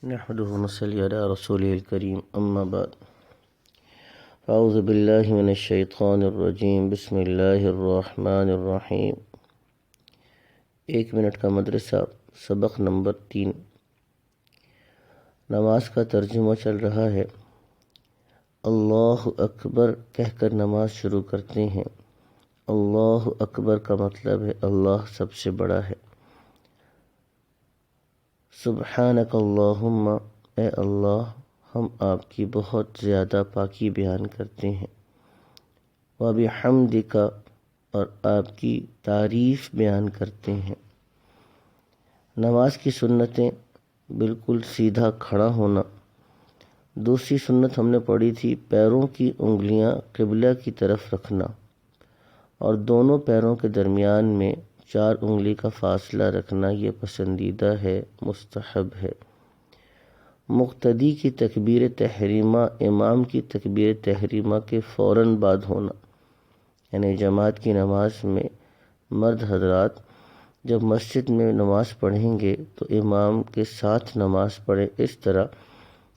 نحمده ونصلي على رسوله الكريم اما بعد اعوذ باللہ من الشیطان الرجیم بسم اللہ الرحمن الرحیم 1 منٹ کا مدرسہ سبق نمبر 3 نماز کا ترجمہ چل رہا ہے۔ اللہ اکبر کہہ کر نماز شروع کرتے ہیں۔ اللہ اکبر کا مطلب ہے اللہ سب سے بڑا ہے۔ سبحانک اللہم، اے اللہ ہم آپ کی بہت زیادہ پاکی بیان کرتے ہیں۔ وبحمدک، اور آپ کی تعریف بیان کرتے ہیں۔ نماز کی سنتیں: بالکل سیدھا کھڑا ہونا۔ دوسری سنت ہم نے پڑھی تھی پیروں کی انگلیاں قبلہ کی طرف رکھنا اور دونوں پیروں کے درمیان میں 4 انگلی کا فاصلہ رکھنا، یہ پسندیدہ ہے، مستحب ہے۔ مقتدی کی تکبیر تحریمہ امام کی تکبیر تحریمہ کے فوراً بعد ہونا، یعنی جماعت کی نماز میں مرد حضرات جب مسجد میں نماز پڑھیں گے تو امام کے ساتھ نماز پڑھیں، اس طرح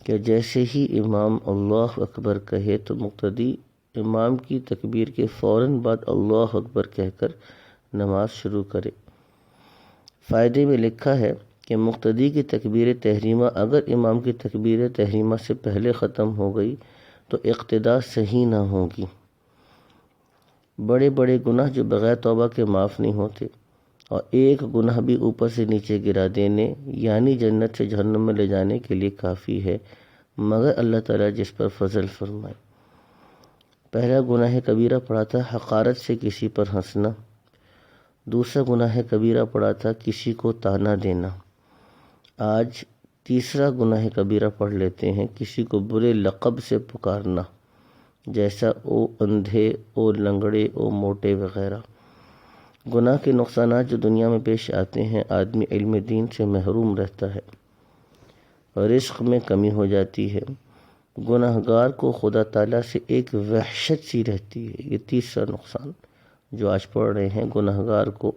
کہ جیسے ہی امام اللہ اکبر کہے تو مقتدی امام کی تکبیر کے فوراً بعد اللہ اکبر کہہ کر نماز شروع کرے۔ فائدے میں لکھا ہے کہ مقتدی کی تکبیر تحریمہ اگر امام کی تکبیر تحریمہ سے پہلے ختم ہو گئی تو اقتداء صحیح نہ ہوگی۔ بڑے بڑے گناہ جو بغیر توبہ کے معاف نہیں ہوتے، اور ایک گناہ بھی اوپر سے نیچے گرا دینے یعنی جنت سے جہنم میں لے جانے کے لیے کافی ہے، مگر اللہ تعالیٰ جس پر فضل فرمائے۔ پہلا گناہ کبیرہ پڑا تھا حقارت سے کسی پر ہنسنا، دوسرا گناہ کبیرہ پڑا تھا کسی کو طعنہ دینا۔ آج تیسرا گناہ کبیرہ پڑھ لیتے ہیں، کسی کو برے لقب سے پکارنا، جیسا او اندھے، او لنگڑے، او موٹے وغیرہ۔ گناہ کے نقصانات جو دنیا میں پیش آتے ہیں، آدمی علم دین سے محروم رہتا ہے، رزق میں کمی ہو جاتی ہے، گناہ گار کو خدا تعالیٰ سے ایک وحشت سی رہتی ہے۔ یہ تیسرا نقصان جو آج پڑھ رہے ہیں، گناہ گار کو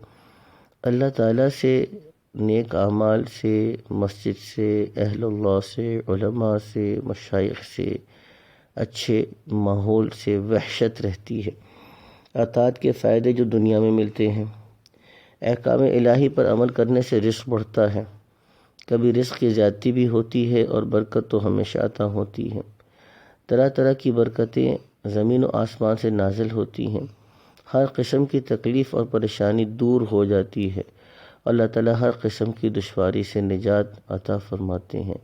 اللہ تعالیٰ سے، نیک اعمال سے، مسجد سے، اہل اللہ سے، علماء سے، مشائخ سے، اچھے ماحول سے وحشت رہتی ہے۔ اطاعت کے فائدے جو دنیا میں ملتے ہیں: احکام الہی پر عمل کرنے سے رزق بڑھتا ہے، کبھی رزق کی زیادتی بھی ہوتی ہے اور برکت تو ہمیشہ عطا ہوتی ہے۔ طرح طرح کی برکتیں زمین و آسمان سے نازل ہوتی ہیں، ہر قسم کی تکلیف اور پریشانی دور ہو جاتی ہے، اللہ تعالیٰ ہر قسم کی دشواری سے نجات عطا فرماتے ہیں۔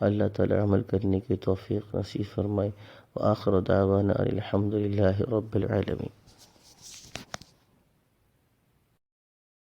اللہ تعالیٰ عمل کرنے کی توفیق نصیب فرمائے۔ وآخر دعوانا الحمد للہ رب العالمین۔